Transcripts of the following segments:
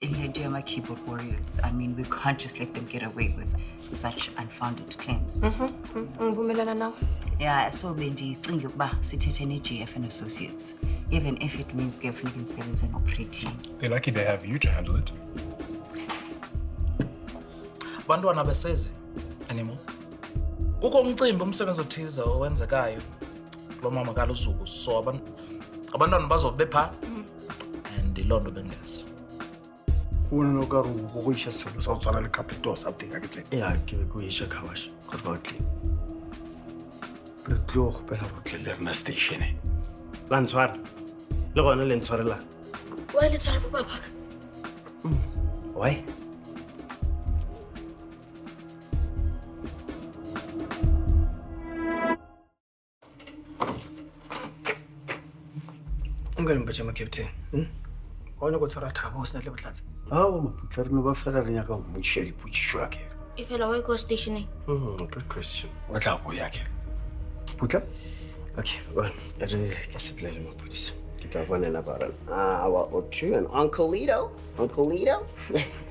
In here, dear, my keyboard warriors. I mean, we can't just let them get away with such unfounded claims. Ngivumelana nawe. Yeah, so bendicinga ukuba sithethe ne-GF and Associates, even if it means kufuneka nisebenze no-Pretty. They're lucky they have you to handle it. Bantwana beseze anymore. Kukho umcimbi umsebenzi othize owenzekayo lo mama kalusuku so abantwana bazobe pha and ilondo bengezi. Una no ka go isha selo sa tswana le capital something like that. Yeah, ke be go isha khawash. What about you? Re tlo go pela go tlelena station. La ntshwara. Le gona le ntshwarela. Wa le tsara papa ka. Why? Ngale mpatshama captain. Wona go tsara thabo sna le botlatsi. Oh, Maputla re no ba fela re nyaka mo sheri putsho ke. Ifela wa go stationing. Good question. O tla go ya ke. Putla? Okay, well, re ke sepelele mapodisa. Ke tla bonela ba rena. Our Otu and Uncle Lito. Uncle Lito?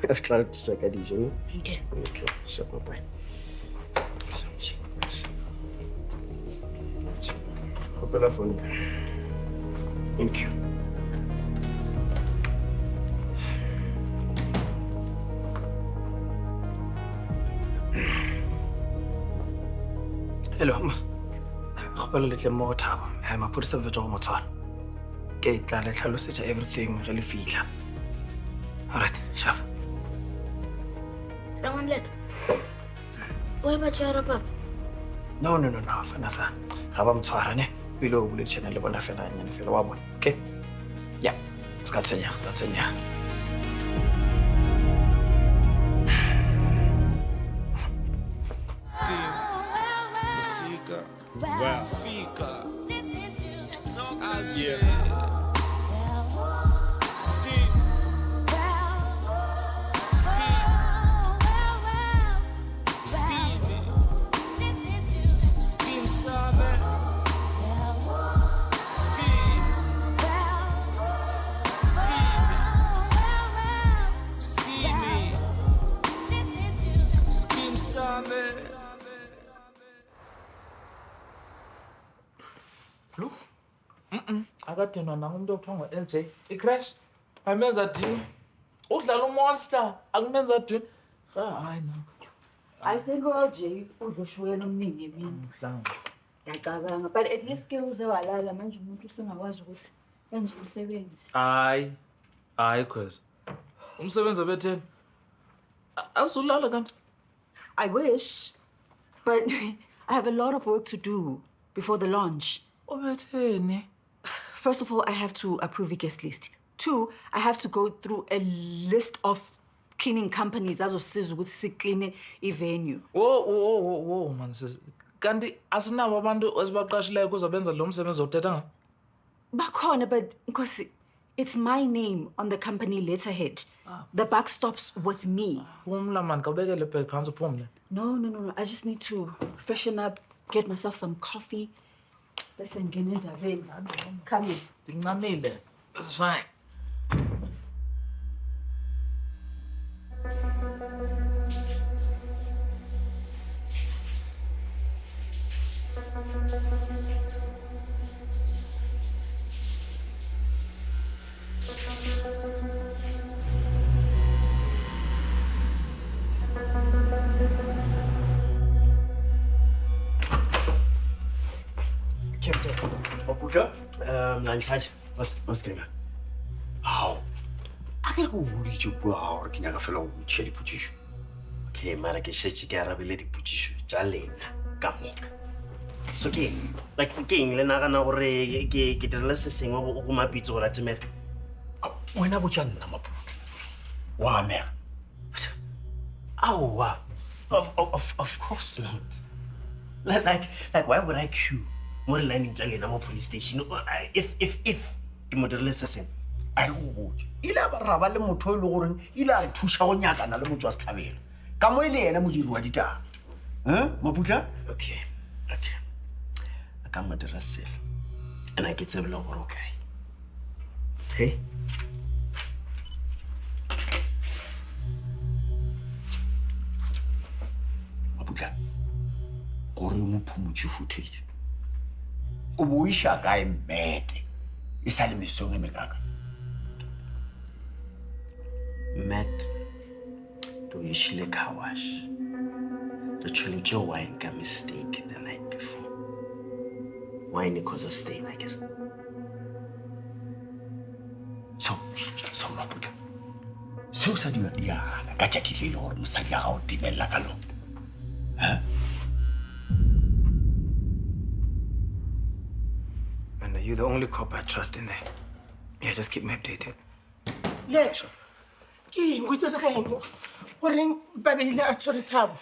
I've tried to check out you. You did. Okay, so bye. Kopela phone. Thank you. Hello. Go le tle mo thabo. Ha mapodisa ba go motshwara. Ke tla le tlhalosetsa everything re le fitla. All right, sharp. Rangon let. Why ba tsara papa? No, fana sa. Ga ba mtshwara ne. Pele o bule channel le bona fela nyane fela wa bona. Okay? Yeah. Ska tsenya. Wow. Fica. Yeah. Steve. Stevie. Steve Simon. Steve. Stevie. Steve Simon. Lo? Akadinwa nangumuntu okuthiwa ngo-LJ. I-crash. Amenza dini. Udlala umonster. Akumenza dini. Hayi no. I think OJ udlushwela omningi emini. Mhlanga. Ngiyacabanga, but at least ke uze walala manje umuntu usengakwazi ukuthi enze umsebenzi. Hayi cause. Umsebenzi obetheni. Azulala kanti. I wish, but I have a lot of work to do before the launch. Obetheni. First of all, I have to approve a guest list. 2, I have to go through a list of cleaning companies azosiza ukuthi sikline i-venue. Whoa, man sis. Kanti asinabo abantu esibaqashileyo kuzobenza lo msebenzi othetha ngawo. Bakhona, but because it's my name on the company letterhead. The buck stops with me. Phumla man, kawubekele bag phansi uphumle. No. I just need to freshen up, get myself some coffee. Bese ngene endabeni. Come in. Ndincamile. It's fine. Captain. Maputla? Nanchacha. What's going on? How? A ke go huditse bua ga gore ke nyaka fela go tšhia dipotšišo. Okay, mara ke šetše ke arabile dipotšišo tša lena ka moka. So ke eng le nagana gore ke dirile se sengwe go mapitse gore a temele? Wena botša nna Maputla. Wa amega. Aowa. Of course not. Like why would I queue mo re lining tša lena mo police station if ke mo dirile se sengwe? A re go botse. Ile a ba raba le motho le gore ile a re thuša go nyakana le motho wa setlhabelo. Ka mo ile yena modiri wa ditaba. Maputla? Okay. A ka mo dira selo. And I ke tsebile gore okay. Okay? gore mo phumutse footage o bo isha kae mmete e sa le mesong e mekaka Matt, to ishile car wash. The trilogy wine got mistake the night before. Wine cause of stain, I guess. so maputa seo sa di yana ka tšatši le ile gore mosadi ya gago timelela ka lona And you're the only cop I trust in there. Yeah, just keep me updated. Lesho. Ke ngutse le gaeng gore ba beile a tshwere Thabo.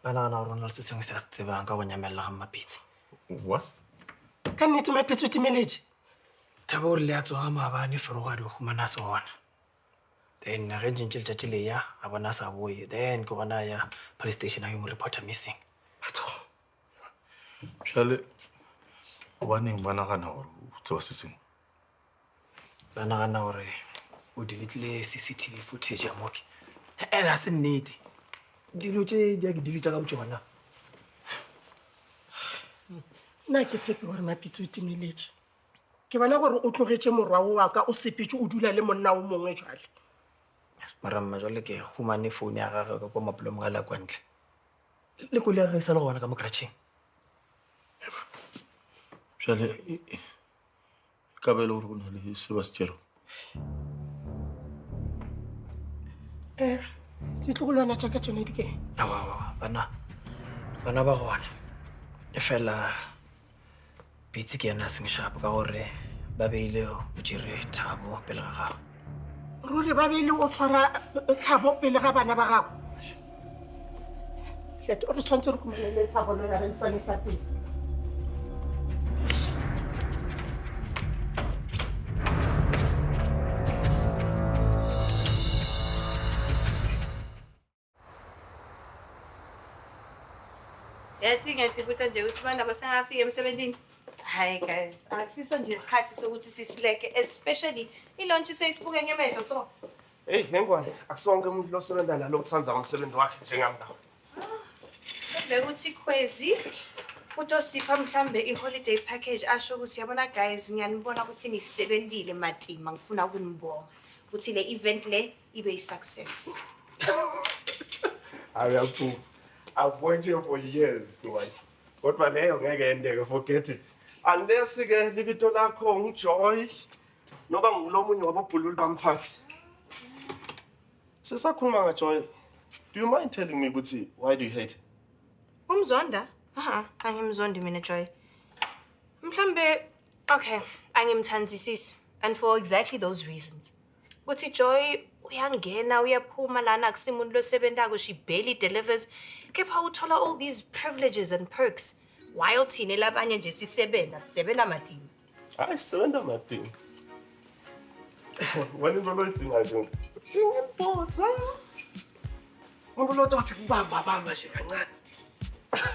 Bana na rona le se sengwe se a se tsebang ka go nyamelela ga Mapitsi. What? Ka nnete Mapitsi o timeletse. Thabo o rile a tsoga maabane feroga di go humana sona. Then ge ntšintše letšatši leya a bona a sa boe. Then ke gona ya police station a yo mo reporta missing. Shale, gobaneng ba nagana gore o tseba se sengwe? Ba nagana gore o delete CCTV footage ya moke. And a se nnete. Dilo tše di a ke delete ka motšona. Nna ke tshepe gore Mapitsi o timeletse. Ke bona gore o tlogetse morwa wa ka o sepetse o dula le monna o mongwe jwale. Mara mma jwale ke humane phone ya gagwe ka kwa mapolong ga la kwa ntle. Le ko le re sa le gona ka mo kratšheng. Shale, ka bele gore go na le se ba se tšero. Ditlogolwana tša ka tsone di ke. Awa, bana ba gona. E fela Pitsi ke yena a seng sharp ka gore ba beile o jere Thabo pele ga gago. Ruri ba beile o tshwara Thabo pele ga bana ba gago. Ke re tshwantse re kumelele Thabo le ya re sane tsa pele. Yathi ngiyatibuta nje ukuthi abantu abasengafika emsebenzini. Hi guys, akusiso nje isikhathi sokuthi sisileke, especially ilaunch seyisibuke ngemehlo so. Hey, ngengwane, akusonke umuntu losebenza la lokuthanza umsebenzi wakhe njengami nawe. Bekuthi Khwezi utosipha mhlambe i-holiday package asho ukuthi yabona guys ngiyanibona ukuthi nisebenzile matima ngifuna ukunibonga. Ukuthi le event le ibe yi-success. Ayaphu. I've worked here for years, ngwane. Kodwa leyo ngeke endeke, forget it. Unless ke libito lakho ngijoy noba ngilomunye wabobhululi bamphathi. Sisakhuluma ngaJoy. Do you mind telling me ukuthi why do you hate? Umzonda? Angimzondi mina Joy. Mhlambe okay, angimthandisisi and for exactly those reasons. Uthi Joy uyangena uyaphuma lana akusimuntu losebentako she barely delivers. Kepha uthola all these privileges and perks while thina labanye nje sisebenza matima. Hayi sebenza matima. Wena into loyitsinga nje. Ngibotsa. Umuntu lo tothi kubamba nje kancane.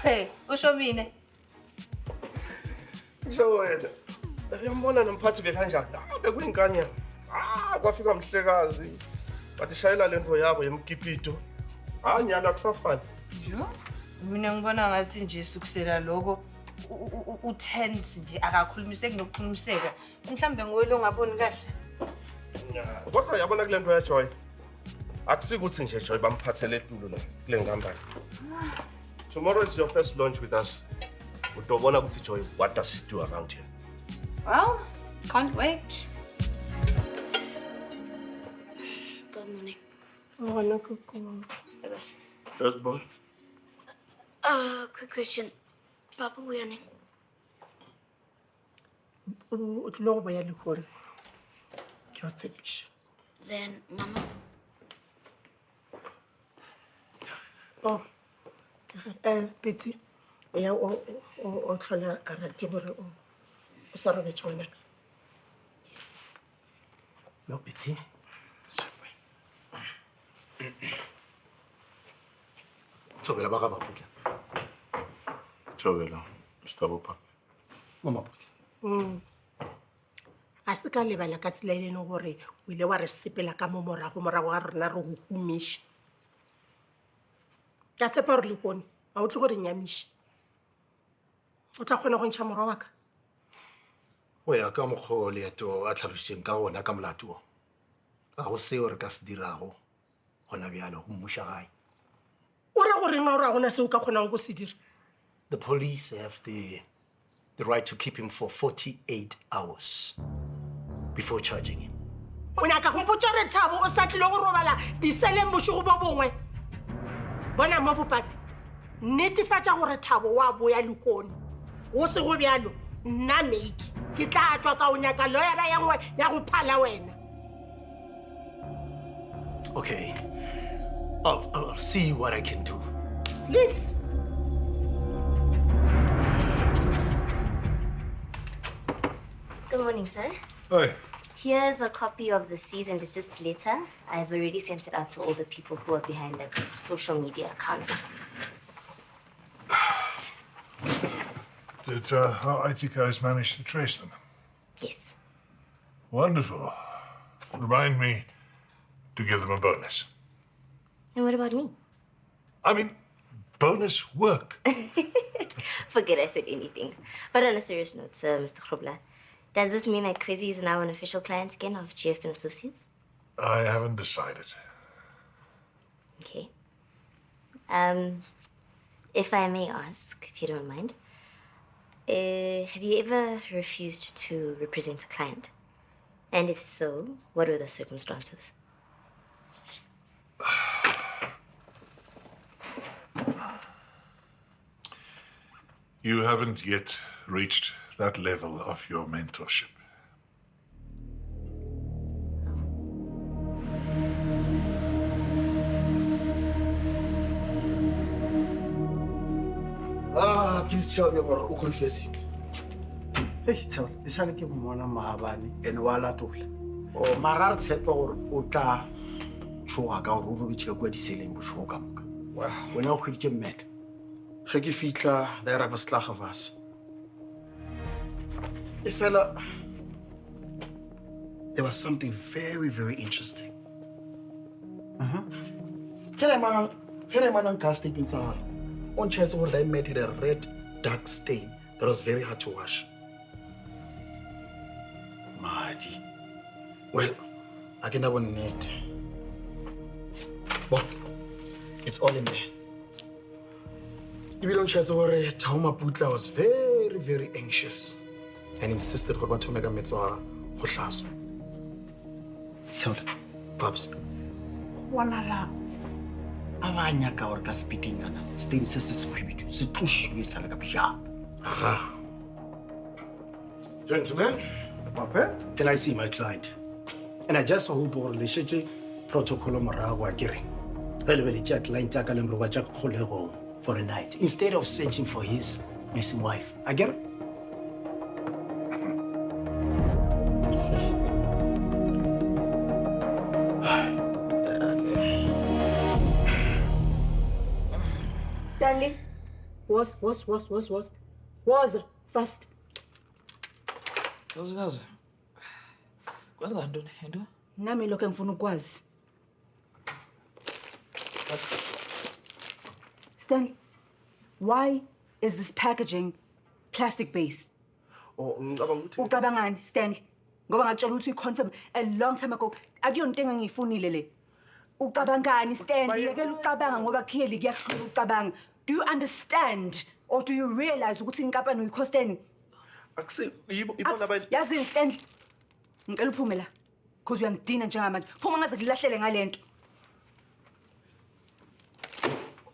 Hey, usho mina. Isho wena. Uyambona nomphathi bekanjani? Bekuyinkanya. Kwafika mhlekazi. Bathi shayela lento yabo yemkipito. Nyalo akusafani. Yo. Mina ngibona ngathi nje sukusela lokho u-tense nje akakhulumiseki nokukhulumiseka. Mhlambe ngoyilo ongaboni kahle. Kodwa yabona kule nto yaJoy. Akusikuthi nje Joy bamphathele etulo la kule ngambani. Tomorrow is your first lunch with us. Utobona ukuthi Joy what does she do around here? Well, can't wait. Good morning. Oh, no, Kuku. Yes, boy. Quick question. Papa, we are in. Utlo boya le khona. Ke a tsebisha. Then, Mama. Oh. Pitsi. Ya o tlhola a rate gore o sa robetse wena. No Pitsi. Tsobela ba ka baputla. Tsobela, Mr. Bopa. Mama Putla. A se ka lebala ka tsela ile gore o ile wa re sepela ka morago ga rena re go humisha. Ka tshepa gore le kone a o tle gore nyamisha. o tla kgona go ntšha morwa wa ka o ya ka mokgwa leeto a tlhalositseng ka gona ka molato o ga go seo re ka se dirago gona bjalo go mmuša gae o ra goreng a gore a gona seo ka kgonang go se dira the police have the right to keep him for 48 hours before charging him. o nyaka go mpotsa re Thabo o sa tlile go robala diseleng bošego bo bongwe bona mo bopaki netefatša gore Thabo wa boya lekone go se go bjalo nna Meiki ke tla tswa ka o nyaka lawyera ya nngwe ya go phala wena. Okay, I'll see what I can do. Please. Good morning, sir. Hi. Here's a copy of the cease and desist letter. I've already sent it out to all the people who are behind that social media account. Did our IT guys manage to trace them? Yes. Wonderful. Remind me to give them a bonus. And what about me? I mean, bonus work. Forget I said anything. But on a serious note, Mr. Grobler, does this mean that Kwezi is now an official client again of GF and Associates? I haven't decided. Okay. If I may ask, if you don't mind, have you ever refused to represent a client? And if so, what were the circumstances? You haven't yet reached that level of your mentorship. Please tell me gore o confess it. Hey, tell. Di sale ke mmona maabane ene wa latola. O mara re tshepa gore o tla tshoga ka gore o robetse ka kwa diseleng bošego ka moka. Wena o khweditše mmeka. Ge ke fitla there was klagavas. Fella, there was something very, very interesting. Can I man cast statements out? On chance where they made it a red, dark stain that was very hard to wash. Mahadi. Well, I can have net. But it's all in there. You don't chance where Tauma Putla was very, very anxious and insisted for what to make a mitzvah for Shas. So, Pops, Wanala Avanya Kaorka spitting and stay sisters scrimmage, Sitush, we sell a pia. Aha. Gentlemen, can I see my client? And I just hope our relationship protocol Marawa Giri. Elevate chat line tackle and Robachak Holego for a night instead of searching for his missing wife. I get it? Stanley, was fast. Kazi. Kwenza ntoni into? Nami lokho ngifuna ukwazi. Stanley, why is this packaging plastic based? Ucabangani, Stanley? Ngoba ngatshela ukuthi uconfirm a long time ago. Akuyonto engiyifunile le. Ucabangani, Stanley? Yekela ucabanga ngoba clearly kuyahlula ucabanga. Do you understand or do you realize ukuthi inkampani uyikhosteni? Yazi Stanley. Ngicela uphume la. Because uyangidina njengamanje. Phuma ngaze kulilahlele ngalento.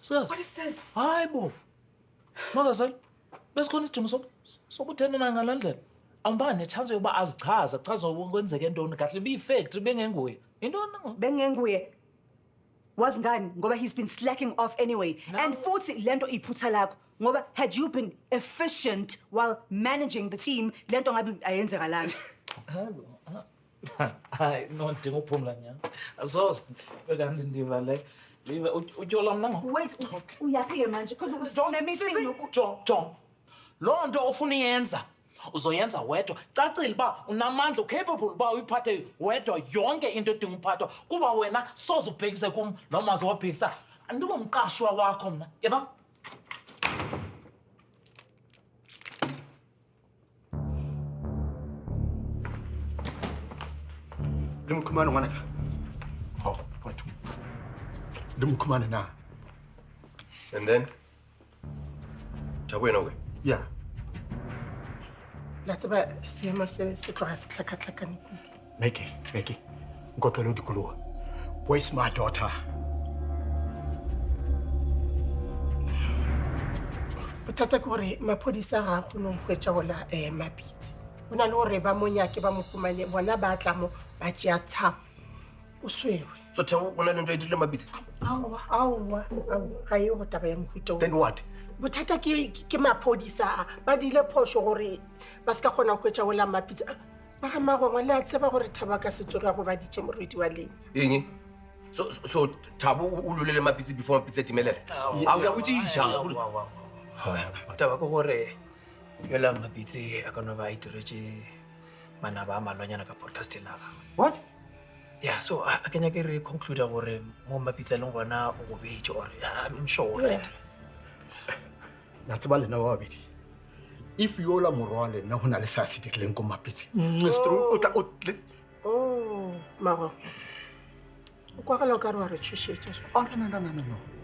What is this? Hayi bo. Mangazali. Besikhona isidingo sokuthendana ngalandlela. Awumbani nechance yokuba azichaza, achaza ukwenzeka entoni kahle beyifactory bengenguye. Intoni ngo? Bengenguye. Was ngani ngoba he's been slacking off anyway. And futhi lento iphutha lakho ngoba had you been efficient while managing the team lento ngabe ayenzeka lana. Hayi no ndinga uphumla nyanga. Asoze bekanti ndiva le. Liva utyola mna ngo. Wait, uyaphi manje because let me see. John. Lo nto ofuna iyenza uzoyenza wedwa. Cacile ba unamandla capable ba uyiphathe wedwa yonke into edinga uphathwa kuba wena soze ubhekise kum noma uzobhekisa. Andikomqashwa wakho mna. Eva? Mukumane ngwanaka. Oh, what? Le Mukumane na. And then? Thabo yena o kae? Yeah. La tseba seemo se tloga se tlhakatlhakane. Meki. Nkopelo dikoloa. Where's my daughter? Bothata ke gore maphodisa ga a kgone go hwetša gola Mapitsi. Go na le gore ba mo nyake ba mo fumane bona ba tla mo ba tšea Thabo. O swerwe. So Thabo o na le ntho e dirile Mapitsi? Aowa, ga e go taba ya mohuta o. Then what? Bothata ke maphodisa ba dile phoso gore ba se ka kgona go hwetša gola Mapitsi. Ba ga magongwe le a tseba gore Thabo ka se tsoga go ba ditše morwedi wa leng. Eng? So Thabo o lolele Mapitsi before Mapitsi a timelela? A o tšeiša. Taba ke gore yola Mapitsi a ka no ba a itiretse manaba a malwanyana ka podcast ena. What? Yeah, so I can get conclude gore mo Mapitsi a leng gona o go betse or I'm sure right. Na tseba lena wa bedi. If yola morwale na hona le sa se ditleng ko Mapitsi. Oh, mago. O kwa ga lo ka re wa re tshoshetša. Oh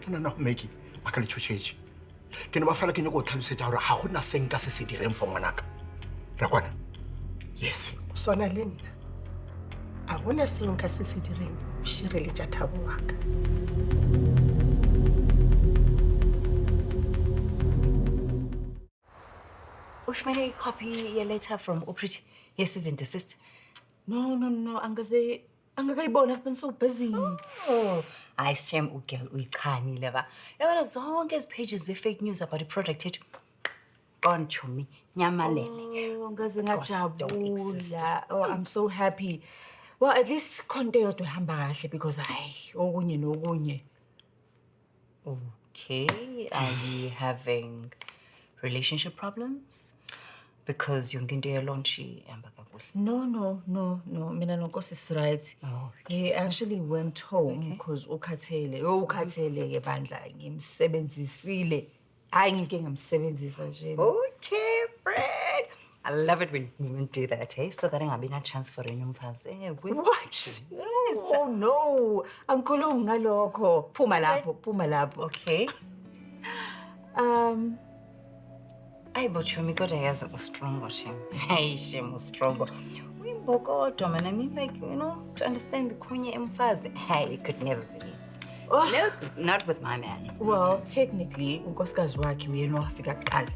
no, Meki. A ka le tshoshetše. Ke ne ba fela ke nyako o tlhalosetša gore ga gona senka se se direng for ngwanaka. Ra kwana? Yes. Sona le nna. A gona seo nka se se direng o šireletša Thabo wa ka. Ushmele copy your letter from Upriti. Yes, is desist. No. Angakayibona, I've been so busy. Oh, I shame ugirl uyichanile ba. Yabona zonke ezi pages ze-fake news about the product yethu. On chumi, nyamalele. Oh, ngaze ngajabula. Oh, I'm so happy. Well, at least konke yodwa ihamba kahle because hayi okunye nokunye. Okay, are you having relationship problems? Because yonke into yelonchi ihamba kakuhle. No. Mina nonkosi is right. He actually went home because ukhathele ke bandla ngimsebenzisile. Hayi ngike ngamsebenzisa nje. Okay, Fred. I love it when women do that, eh? So that ingabi na chance for enye umfazi. What? Oh no. Angikhulumi ngalokho. Phuma lapho. Okay. Ay, but Chumi kodwa yazi u-strong Shem. Hey, Shem u-strong. Uyimbokodo, man. I mean, like, you know, to understand the kunye emfazi. Hey, it could never be. Oh. No, not with my man. Well, technically, unkosikazi wakhe uyena wafika kuqala.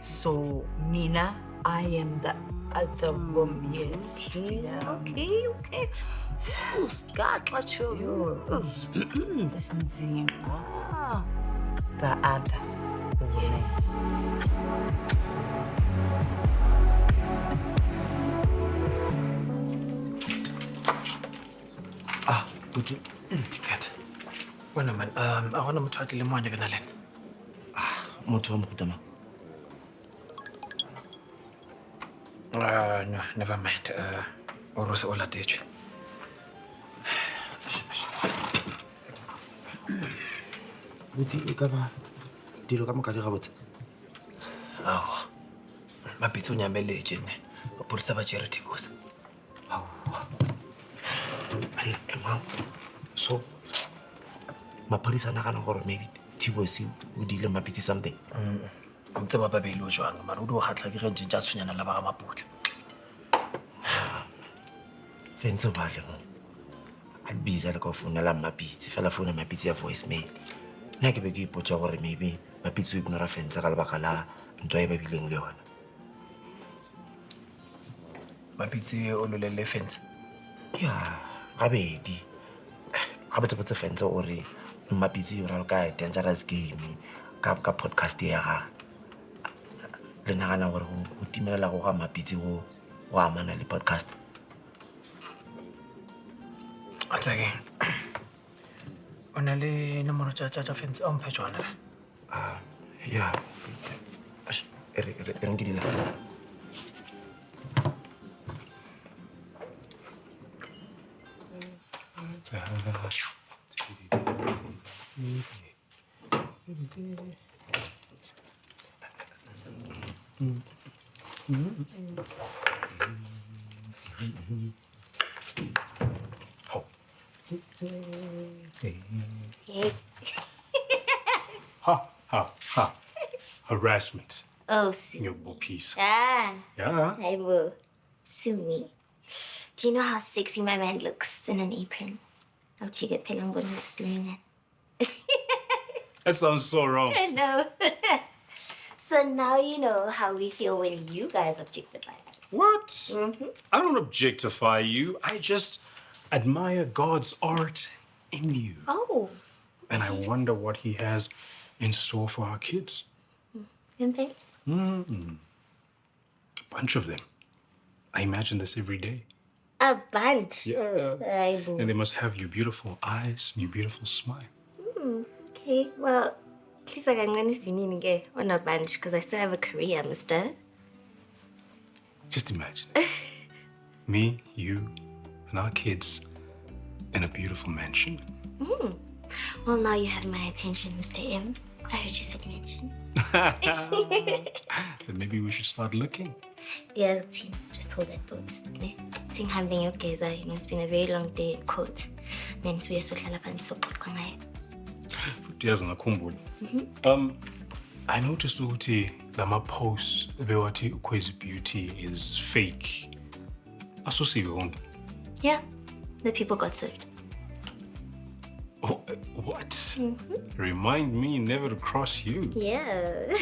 So, mina, I am the other woman, yes. Okay. Usigaxa Chumi. Listen, the other. Yes. Buti, ticket. Bueno man, I want to try to le moanya kana lena. Motho wa moruta mang? No, never mind. O rose o latetswe. Buti e ka ba dilo ka moka di gabotse. Awa. Mapitsi o nyameletse ne. Bapolisa ba tšere Tibosa. So, maphodisa a nagana gore maybe Tibosi o dile Mapitsi something. Ntse ba babedi o jwang, mara o di o kgatlha ke ge ntse tša tshwenyana le ba ga Maputla. Fentse o batle mo. A busy le ka o founela Mapitsi, fela founa Mapitsi ya voicemail. Nna ke be ke ipotsa gore maybe Mapitsi o ignora Fentse ka lebaka la ntwa e ba bileng le yona. Mapitsi o lolele Fentse? Ya, gabedi. Gabotsebotse Fentse o re Mapitsi o ralo ka dangerous game ka podcast ya ga. Le nagana gore o timelela go ga Mapitsi go amana le podcast. Atsake. O na le nomoro tša Fentse o mphe tšona le? Ya. Re nke dila. Ha. Harassment. Oh, Sue. Your piece. Ah. Yeah. I will. Sue me. Do you know how sexy my man looks in an apron? How you get Pelambon's doing it? That sounds so wrong. I know. So now you know how we feel when you guys objectify us. What? Mm-hmm. I don't objectify you. I just admire God's art in you. Oh. And I wonder what he has in store for our kids. And they? A bunch of them. I imagine this every day. A bunch? Yeah. I will. And they must have your beautiful eyes and your beautiful smile. Okay, well, at least I can get on a bunch because I still have a career, mister. Just imagine. Me, you, and our kids in a beautiful mansion. Well, now you have my attention, Mr. M. I heard you said mention. Then maybe we should start looking. Yeah, just hold that thought. Okay? Think having your gaze, it's been a very long day in court. Then we are so and so I noticed ukuthi lama posts bewathi Ukwezi Beauty is fake. Asosiwe wonke. Yeah, the people got served. Oh, what? Remind me never to cross you. Yeah.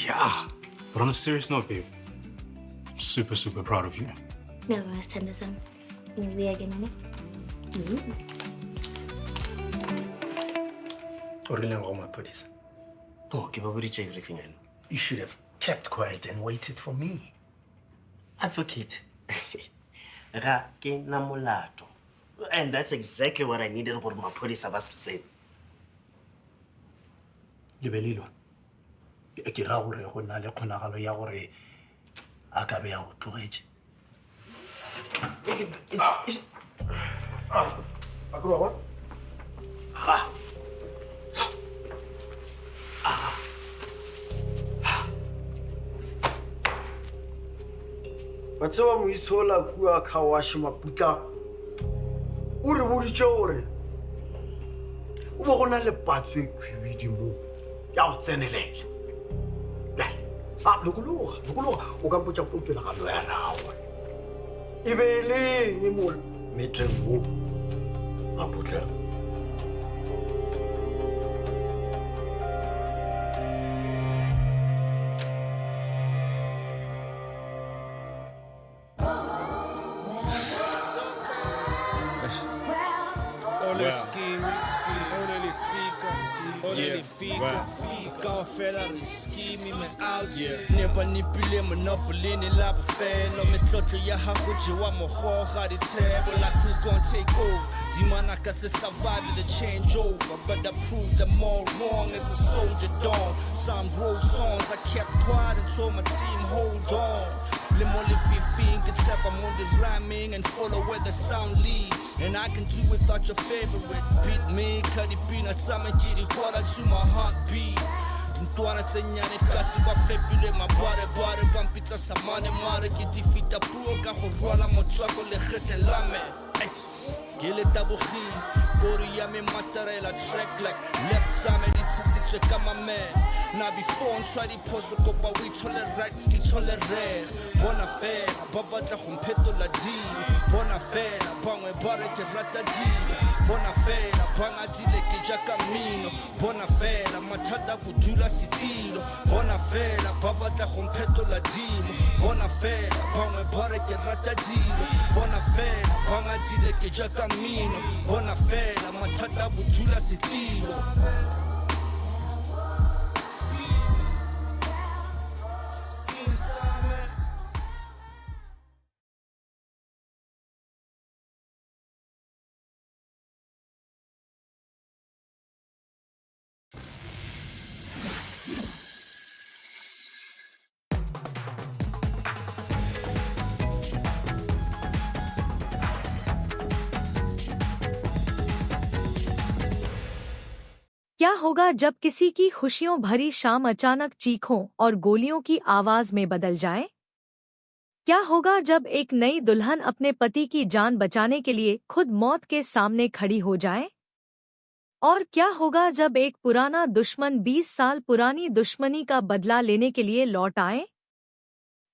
Yeah. But on a serious note, babe, I'm super, super proud of you. No, I was tender some. We are getting it. Oh, give everything in. You should have kept quiet and waited for me. Advocate. Ra ke na molato. And that's exactly what I needed for my police ba se. Lebelilo. Ke ra gore go na le kgonagalo ya gore a ka be ya go tlogetse. Wa tseba moisola kua ka wa shimaputla o re boditse gore o bo gona le patswe khwidi mo ya o tsenelela lokologa o ka mpotsa popela ga lo ya rago e be le mo metreng mo a putla Ole scheme, ole le sika, ole le fika o fela re scheme me out. Ne ba nipile monopoly ni la bofelo me tlotlo ya hago jewa mogo ga ditshebo la who's gonna take over. Dimana ka se survive the change over, but I proved them all wrong as a soldier dawn. Some wrote songs I kept quiet and told my team hold on. Le mo le fifing can tap I'm on the rhyming and follow where the sound lead. And I can do without your favorite beat me. Cuddy peanuts, I'm a jitty water to my heartbeat. Ntwana tsenyane kasi ba febule mabare bampitsa samane mare ke difita puo ka go rwala motswako le getelame. Ke le tabogi kori ya me matarela track like left time and it's ka my man. Now before on try to pose go but we tolerate bona fela ba batla go mpetola dilo bona fela bangwe ba re ke rata dilo bona fela banga dile ke ja kamino bona fela mathata budula setilo bona fela ba batla go mpetola dilo bona fela bangwe ba re ke rata dilo bona fela banga dile ke ja kamino bona fela mathata budula setilo. क्या होगा जब किसी की खुशियों भरी शाम अचानक चीखों और गोलियों की आवाज में बदल जाए? क्या होगा जब एक नई दुल्हन अपने पति की जान बचाने के लिए खुद मौत के सामने खड़ी हो जाए? और क्या होगा जब एक पुराना दुश्मन 20 साल पुरानी दुश्मनी का बदला लेने के लिए लौट आए?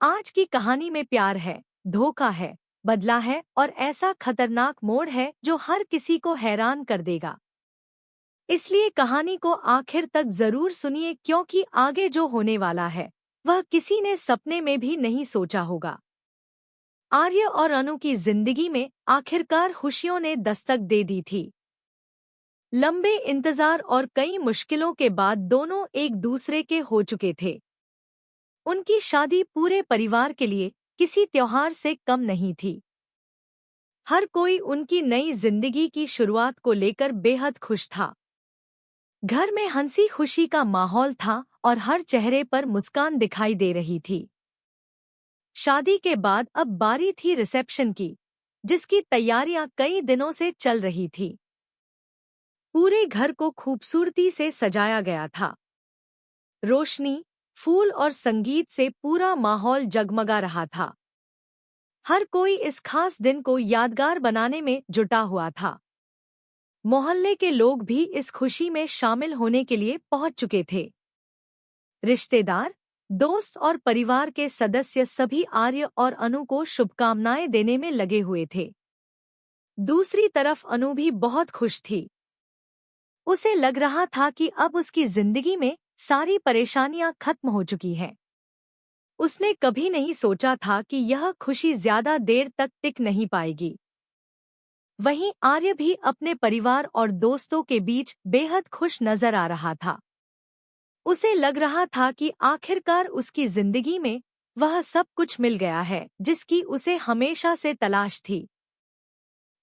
आज की कहानी में प्यार है, धोखा है, बदला है और ऐसा खतरनाक मोड़ है जो हर किसी को हैरान कर देगा। इसलिए कहानी को आखिर तक जरूर सुनिए, क्योंकि आगे जो होने वाला है वह किसी ने सपने में भी नहीं सोचा होगा। आर्य और अनु की जिंदगी में आखिरकार खुशियों ने दस्तक दे दी थी। लंबे इंतजार और कई मुश्किलों के बाद दोनों एक दूसरे के हो चुके थे। उनकी शादी पूरे परिवार के लिए किसी त्योहार से कम नहीं थी। हर कोई उनकी नई जिंदगी की शुरुआत को लेकर बेहद खुश था। घर में हंसी खुशी का माहौल था और हर चेहरे पर मुस्कान दिखाई दे रही थी। शादी के बाद अब बारी थी रिसेप्शन की, जिसकी तैयारियां कई दिनों से चल रही थी। पूरे घर को खूबसूरती से सजाया गया था। रोशनी, फूल और संगीत से पूरा माहौल जगमगा रहा था। हर कोई इस खास दिन को यादगार बनाने में जुटा हुआ था। मोहल्ले के लोग भी इस खुशी में शामिल होने के लिए पहुंच चुके थे। रिश्तेदार, दोस्त और परिवार के सदस्य सभी आर्य और अनु को शुभकामनाएं देने में लगे हुए थे। दूसरी तरफ अनु भी बहुत खुश थी। उसे लग रहा था कि अब उसकी जिंदगी में सारी परेशानियां खत्म हो चुकी हैं। उसने कभी नहीं सोचा था कि यह खुशी ज्यादा देर तक टिक नहीं पाएगी। वहीं आर्य भी अपने परिवार और दोस्तों के बीच बेहद खुश नजर आ रहा था। उसे लग रहा था कि आखिरकार उसकी जिंदगी में वह सब कुछ मिल गया है जिसकी उसे हमेशा से तलाश थी।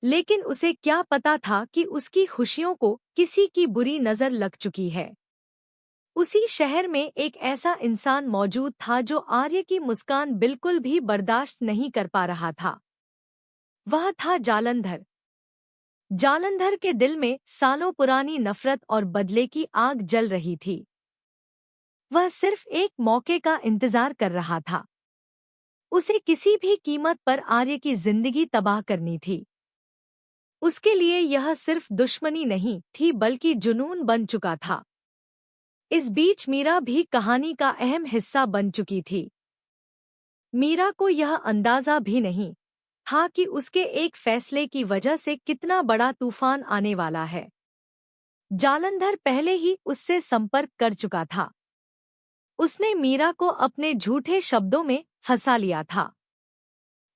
लेकिन उसे क्या पता था कि उसकी खुशियों को किसी की बुरी नजर लग चुकी है। उसी शहर में एक ऐसा इंसान मौजूद था जो आर्य की मुस्कान बिल्कुल भी बर्दाश्त नहीं कर पा रहा था। वह था जालंधर। जालंधर के दिल में सालों पुरानी नफरत और बदले की आग जल रही थी। वह सिर्फ एक मौके का इंतजार कर रहा था। उसे किसी भी कीमत पर आर्य की जिंदगी तबाह करनी थी। उसके लिए यह सिर्फ दुश्मनी नहीं थी बल्कि जुनून बन चुका था। इस बीच मीरा भी कहानी का अहम हिस्सा बन चुकी थी। मीरा को यह अंदाजा भी नहीं था कि उसके एक फैसले की वजह से कितना बड़ा तूफान आने वाला है। जालंधर पहले ही उससे संपर्क कर चुका था। उसने मीरा को अपने झूठे शब्दों में फंसा लिया था।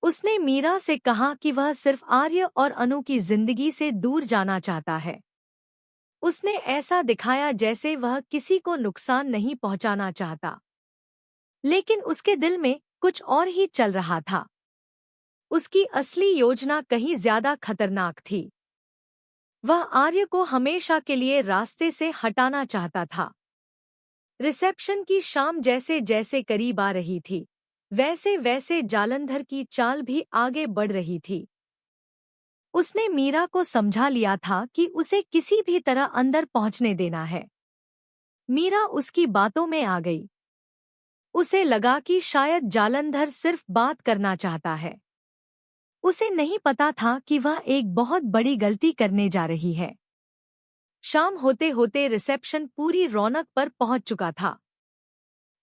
उसने मीरा से कहा कि वह सिर्फ आर्य और अनु की जिंदगी से दूर जाना चाहता है। उसने ऐसा दिखाया जैसे वह किसी को नुकसान नहीं पहुंचाना चाहता। लेकिन उसके दिल में कुछ और ही चल रहा था। उसकी असली योजना कहीं ज्यादा खतरनाक थी। वह आर्य को हमेशा के लिए रास्ते से हटाना चाहता था। रिसेप्शन की शाम जैसे जैसे करीब आ रही थी, वैसे वैसे जालंधर की चाल भी आगे बढ़ रही थी। उसने मीरा को समझा लिया था कि उसे किसी भी तरह अंदर पहुंचने देना है। मीरा उसकी बातों में आ गई। उसे लगा कि शायद जालंधर सिर्फ बात करना चाहता है। उसे नहीं पता था कि वह एक बहुत बड़ी गलती करने जा रही है। शाम होते होते रिसेप्शन पूरी रौनक पर पहुंच चुका था।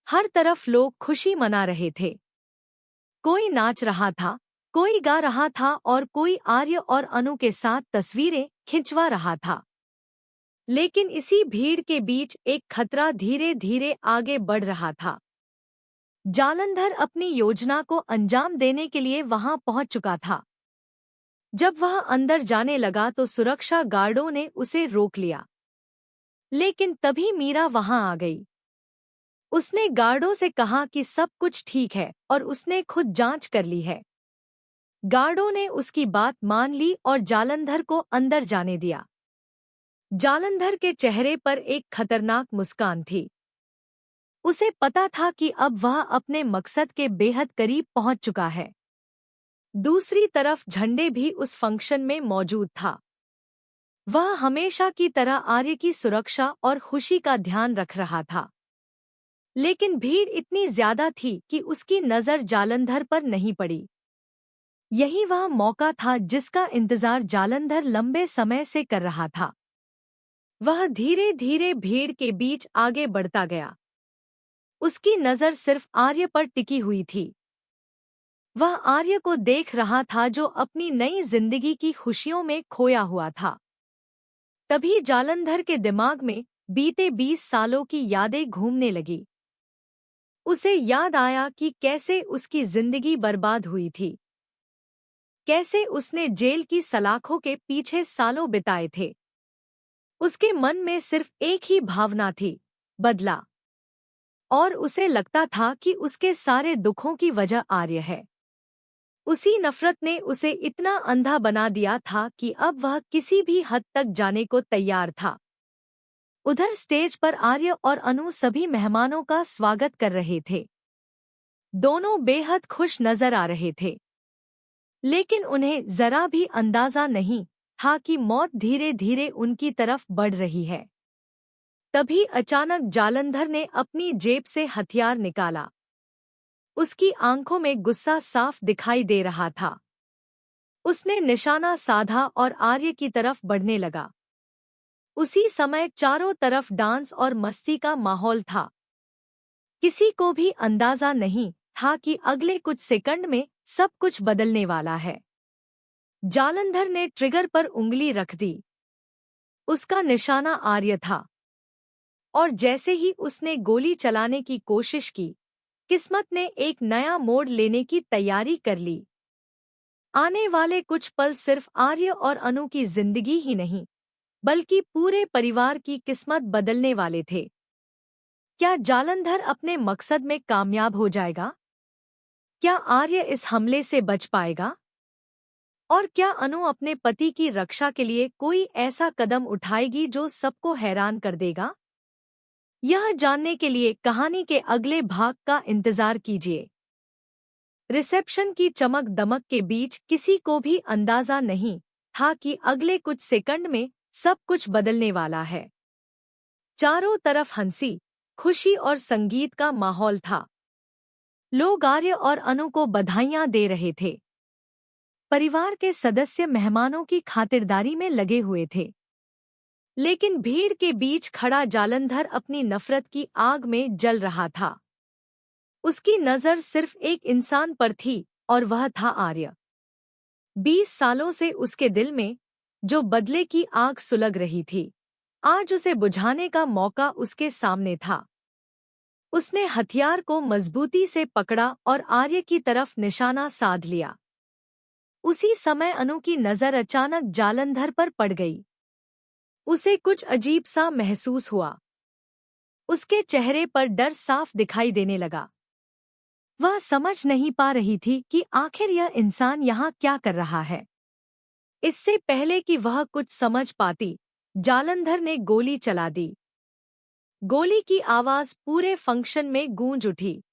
हर तरफ लोग खुशी मना रहे थे। कोई नाच रहा था, कोई गा रहा था और कोई आर्य और अनु के साथ तस्वीरें खिंचवा रहा था। लेकिन इसी भीड़ के बीच एक खतरा धीरे धीरे आगे बढ़ रहा था। जालंधर अपनी योजना को अंजाम देने के लिए वहां पहुंच चुका था। जब वह अंदर जाने लगा तो सुरक्षा गार्डों ने उसे रोक लिया। लेकिन तभी मीरा वहां आ गई। उसने गार्डों से कहा कि सब कुछ ठीक है और उसने खुद जांच कर ली है। गार्डों ने उसकी बात मान ली और जालंधर को अंदर जाने दिया। जालंधर के चेहरे पर एक खतरनाक मुस्कान थी। उसे पता था कि अब वह अपने मकसद के बेहद करीब पहुंच चुका है। दूसरी तरफ झंडे भी उस फंक्शन में मौजूद था। वह हमेशा की तरह आर्य की सुरक्षा और खुशी का ध्यान रख रहा था। लेकिन भीड़ इतनी ज्यादा थी कि उसकी नजर जालंधर पर नहीं पड़ी। यही वह मौका था जिसका इंतजार जालंधर लंबे समय से कर रहा था। वह धीरे धीरे भीड़ के बीच आगे बढ़ता गया। उसकी नजर सिर्फ आर्य पर टिकी हुई थी। वह आर्य को देख रहा था जो अपनी नई जिंदगी की खुशियों में खोया हुआ था। तभी जालंधर के दिमाग में बीते 20 सालों की यादें घूमने लगी। उसे याद आया कि कैसे उसकी जिंदगी बर्बाद हुई थी, कैसे उसने जेल की सलाखों के पीछे सालों बिताए थे। उसके मन में सिर्फ एक ही भावना थी, बदला। और उसे लगता था कि उसके सारे दुखों की वजह आर्य है। उसी नफरत ने उसे इतना अंधा बना दिया था कि अब वह किसी भी हद तक जाने को तैयार था। उधर स्टेज पर आर्य और अनु सभी मेहमानों का स्वागत कर रहे थे। दोनों बेहद खुश नजर आ रहे थे, लेकिन उन्हें जरा भी अंदाजा नहीं था कि मौत धीरे धीरे उनकी तरफ बढ़ रही है। तभी अचानक जालंधर ने अपनी जेब से हथियार निकाला। उसकी आंखों में गुस्सा साफ दिखाई दे रहा था। उसने निशाना साधा और आर्य की तरफ बढ़ने लगा। उसी समय चारों तरफ डांस और मस्ती का माहौल था। किसी को भी अंदाजा नहीं था कि अगले कुछ सेकंड में सब कुछ बदलने वाला है। जालंधर ने ट्रिगर पर उंगली रख दी। उसका निशाना आर्य था, और जैसे ही उसने गोली चलाने की कोशिश की, किस्मत ने एक नया मोड़ लेने की तैयारी कर ली। आने वाले कुछ पल सिर्फ आर्य और अनु की जिंदगी ही नहीं, बल्कि पूरे परिवार की किस्मत बदलने वाले थे। क्या जालंधर अपने मकसद में कामयाब हो जाएगा? क्या आर्य इस हमले से बच पाएगा? और क्या अनु अपने पति की रक्षा के लिए कोई ऐसा कदम उठाएगी जो सबको हैरान कर देगा? यह जानने के लिए कहानी के अगले भाग का इंतजार कीजिए। रिसेप्शन की चमक दमक के बीच किसी को भी अंदाजा नहीं था कि अगले कुछ सेकंड में सब कुछ बदलने वाला है। चारों तरफ हंसी, खुशी और संगीत का माहौल था। लोग आर्य और अनु को बधाइयां दे रहे थे। परिवार के सदस्य मेहमानों की खातिरदारी में लगे हुए थे। लेकिन भीड़ के बीच खड़ा जालंधर अपनी नफरत की आग में जल रहा था। उसकी नजर सिर्फ एक इंसान पर थी, और वह था आर्य। 20 सालों से उसके दिल में जो बदले की आग सुलग रही थी, आज उसे बुझाने का मौका उसके सामने था। उसने हथियार को मजबूती से पकड़ा और आर्य की तरफ निशाना साध लिया। उसी समय अनु की नजर अचानक जालंधर पर पड़ गई। उसे कुछ अजीब सा महसूस हुआ। उसके चेहरे पर डर साफ दिखाई देने लगा। वह समझ नहीं पा रही थी कि आखिर यह इंसान यहाँ क्या कर रहा है। इससे पहले कि वह कुछ समझ पाती, जालंधर ने गोली चला दी। गोली की आवाज पूरे फंक्शन में गूंज उठी।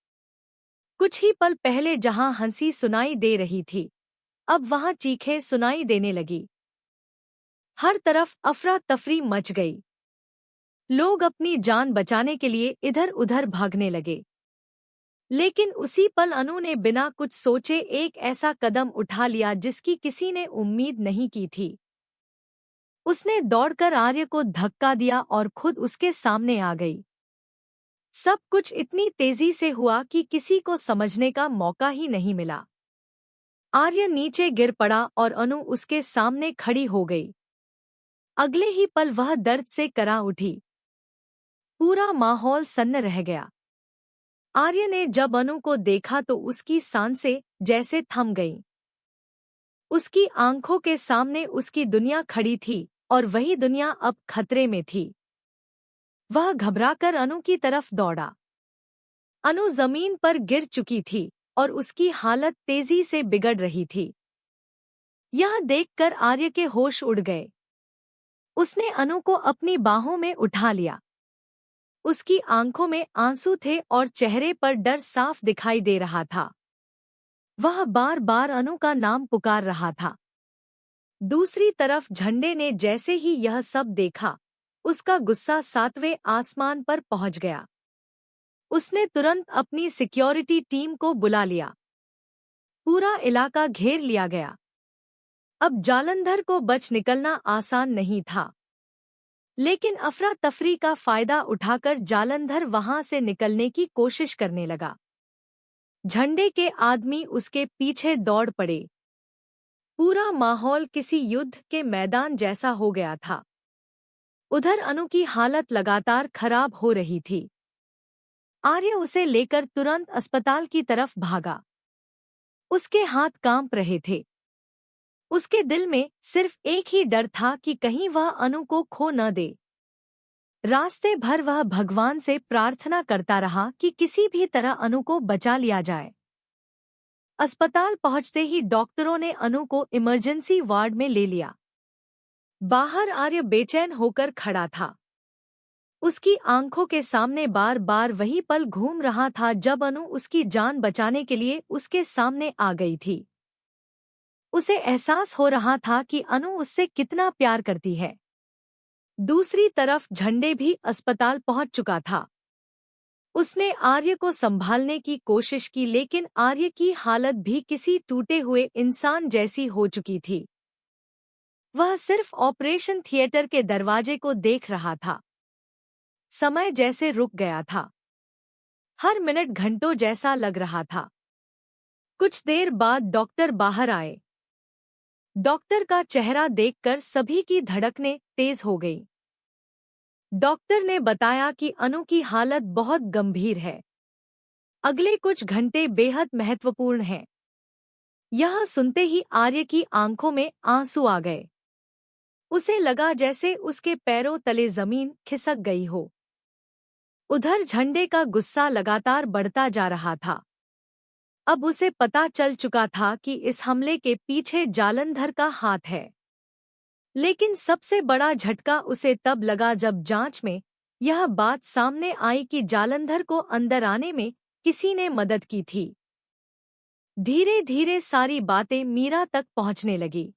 कुछ ही पल पहले जहां हंसी सुनाई दे रही थी, अब वहां चीखें सुनाई देने लगी। हर तरफ अफरा तफरी मच गई। लोग अपनी जान बचाने के लिए इधर उधर भागने लगे। लेकिन उसी पल अनु ने बिना कुछ सोचे एक ऐसा कदम उठा लिया जिसकी किसी ने उम्मीद नहीं की थी। उसने दौड़कर आर्य को धक्का दिया और खुद उसके सामने आ गई। सब कुछ इतनी तेजी से हुआ कि किसी को समझने का मौका ही नहीं मिला। आर्य नीचे गिर पड़ा और अनु उसके सामने खड़ी हो गई। अगले ही पल वह दर्द से करा उठी। पूरा माहौल सन्न रह गया। आर्य ने जब अनु को देखा तो उसकी सांसें जैसे थम गईं। उसकी आंखों के सामने उसकी दुनिया खड़ी थी और वही दुनिया अब खतरे में थी। वह घबराकर अनु की तरफ दौड़ा। अनु जमीन पर गिर चुकी थी और उसकी हालत तेजी से बिगड़ रही थी। यह देखकर आर्य के होश उड़ गए। उसने अनु को अपनी बाहों में उठा लिया। उसकी आंखों में आंसू थे और चेहरे पर डर साफ दिखाई दे रहा था। वह बार बार अनु का नाम पुकार रहा था। दूसरी तरफ झंडे ने जैसे ही यह सब देखा, उसका गुस्सा 7वें आसमान पर पहुंच गया। उसने तुरंत अपनी सिक्योरिटी टीम को बुला लिया। पूरा इलाका घेर लिया गया। अब जालंधर को बच निकलना आसान नहीं था, लेकिन अफरा तफरी का फायदा उठाकर जालंधर वहां से निकलने की कोशिश करने लगा। झंडे के आदमी उसके पीछे दौड़ पड़े। पूरा माहौल किसी युद्ध के मैदान जैसा हो गया था। उधर अनु की हालत लगातार खराब हो रही थी। आर्य उसे लेकर तुरंत अस्पताल की तरफ भागा। उसके हाथ कांप रहे थे। उसके दिल में सिर्फ एक ही डर था कि कहीं वह अनु को खो न दे। रास्ते भर वह भगवान से प्रार्थना करता रहा कि किसी भी तरह अनु को बचा लिया जाए। अस्पताल पहुंचते ही डॉक्टरों ने अनु को इमरजेंसी वार्ड में ले लिया। बाहर आर्य बेचैन होकर खड़ा था। उसकी आंखों के सामने बार बार वही पल घूम रहा था जब अनु उसकी जान बचाने के लिए उसके सामने आ गई थी। उसे एहसास हो रहा था कि अनु उससे कितना प्यार करती है। दूसरी तरफ झंडे भी अस्पताल पहुंच चुका था। उसने आर्य को संभालने की कोशिश की, लेकिन आर्य की हालत भी किसी टूटे हुए इंसान जैसी हो चुकी थी। वह सिर्फ ऑपरेशन थिएटर के दरवाजे को देख रहा था। समय जैसे रुक गया था। हर मिनट घंटों जैसा लग रहा था। कुछ देर बाद डॉक्टर बाहर आए। डॉक्टर का चेहरा देखकर सभी की धड़कनें तेज हो गई। डॉक्टर ने बताया कि अनु की हालत बहुत गंभीर है। अगले कुछ घंटे बेहद महत्वपूर्ण हैं। यह सुनते ही आर्य की आंखों में आंसू आ गए। उसे लगा जैसे उसके पैरों तले जमीन खिसक गई हो। उधर झंडे का गुस्सा लगातार बढ़ता जा रहा था। अब उसे पता चल चुका था कि इस हमले के पीछे जालंधर का हाथ है। लेकिन सबसे बड़ा झटका उसे तब लगा जब जांच में यह बात सामने आई कि जालंधर को अंदर आने में किसी ने मदद की थी। धीरे धीरे सारी बातें मीरा तक पहुंचने लगी।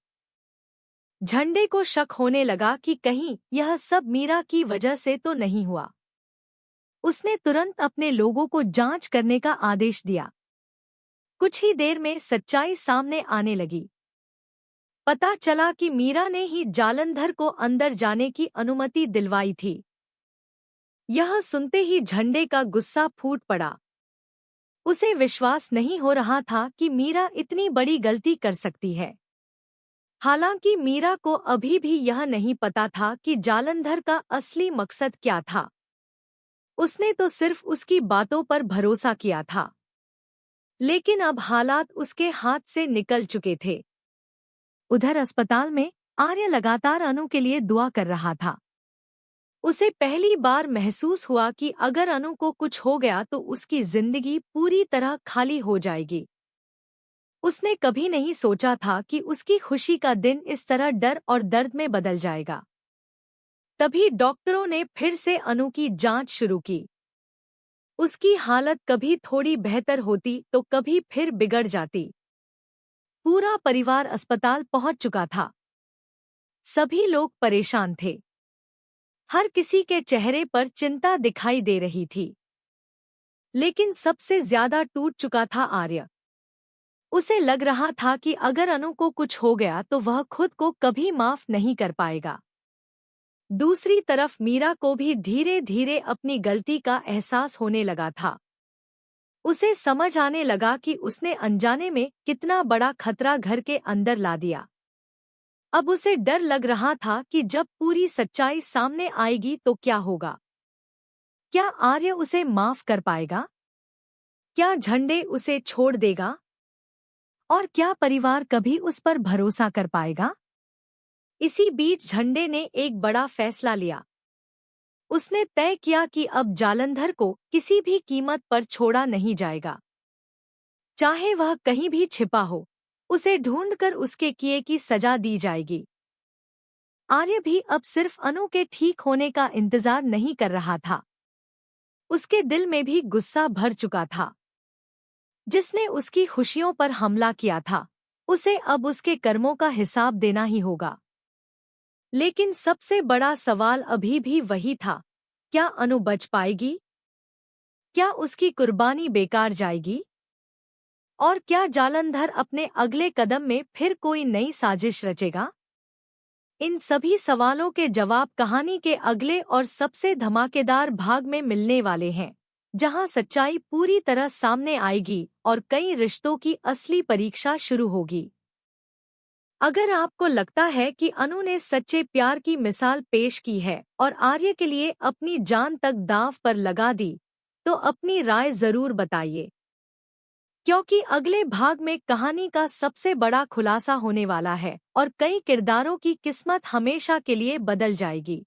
झंडे को शक होने लगा कि कहीं यह सब मीरा की वजह से तो नहीं हुआ। उसने तुरंत अपने लोगों को जांच करने का आदेश दिया। कुछ ही देर में सच्चाई सामने आने लगी। पता चला कि मीरा ने ही जालंधर को अंदर जाने की अनुमति दिलवाई थी। यह सुनते ही झंडे का गुस्सा फूट पड़ा। उसे विश्वास नहीं हो रहा था कि मीरा इतनी बड़ी गलती कर सकती है। हालांकि मीरा को अभी भी यह नहीं पता था कि जालंधर का असली मकसद क्या था। उसने तो सिर्फ उसकी बातों पर भरोसा किया था। लेकिन अब हालात उसके हाथ से निकल चुके थे। उधर अस्पताल में आर्य लगातार अनु के लिए दुआ कर रहा था। उसे पहली बार महसूस हुआ कि अगर अनु को कुछ हो गया तो उसकी जिंदगी पूरी तरह खाली हो जाएगी। उसने कभी नहीं सोचा था कि उसकी खुशी का दिन इस तरह डर और दर्द में बदल जाएगा। तभी डॉक्टरों ने फिर से अनु की जांच शुरू की। उसकी हालत कभी थोड़ी बेहतर होती तो कभी फिर बिगड़ जाती। पूरा परिवार अस्पताल पहुंच चुका था। सभी लोग परेशान थे। हर किसी के चेहरे पर चिंता दिखाई दे रही थी। लेकिन सबसे ज्यादा टूट चुका था आर्य। उसे लग रहा था कि अगर अनु को कुछ हो गया तो वह खुद को कभी माफ नहीं कर पाएगा। दूसरी तरफ मीरा को भी धीरे धीरे अपनी गलती का एहसास होने लगा था। उसे समझ आने लगा कि उसने अनजाने में कितना बड़ा खतरा घर के अंदर ला दिया। अब उसे डर लग रहा था कि जब पूरी सच्चाई सामने आएगी तो क्या होगा। क्या आर्य उसे माफ कर पाएगा? क्या झंडे उसे छोड़ देगा? और क्या परिवार कभी उस पर भरोसा कर पाएगा? इसी बीच झंडे ने एक बड़ा फैसला लिया। उसने तय किया कि अब जालंधर को किसी भी कीमत पर छोड़ा नहीं जाएगा। चाहे वह कहीं भी छिपा हो, उसे ढूंढकर उसके किए की सजा दी जाएगी। आर्य भी अब सिर्फ अनु के ठीक होने का इंतजार नहीं कर रहा था। उसके दिल में भी गुस्सा भर चुका था। जिसने उसकी खुशियों पर हमला किया था, उसे अब उसके कर्मों का हिसाब देना ही होगा। लेकिन सबसे बड़ा सवाल अभी भी वही था, क्या अनु बच पाएगी? क्या उसकी कुर्बानी बेकार जाएगी? और क्या जालंधर अपने अगले कदम में फिर कोई नई साजिश रचेगा? इन सभी सवालों के जवाब कहानी के अगले और सबसे धमाकेदार भाग में मिलने वाले हैं, जहां सच्चाई पूरी तरह सामने आएगी और कई रिश्तों की असली परीक्षा शुरू होगी। अगर आपको लगता है कि अनु ने सच्चे प्यार की मिसाल पेश की है और आर्य के लिए अपनी जान तक दांव पर लगा दी, तो अपनी राय जरूर बताइए, क्योंकि अगले भाग में कहानी का सबसे बड़ा खुलासा होने वाला है और कई किरदारों की किस्मत हमेशा के लिए बदल जाएगी।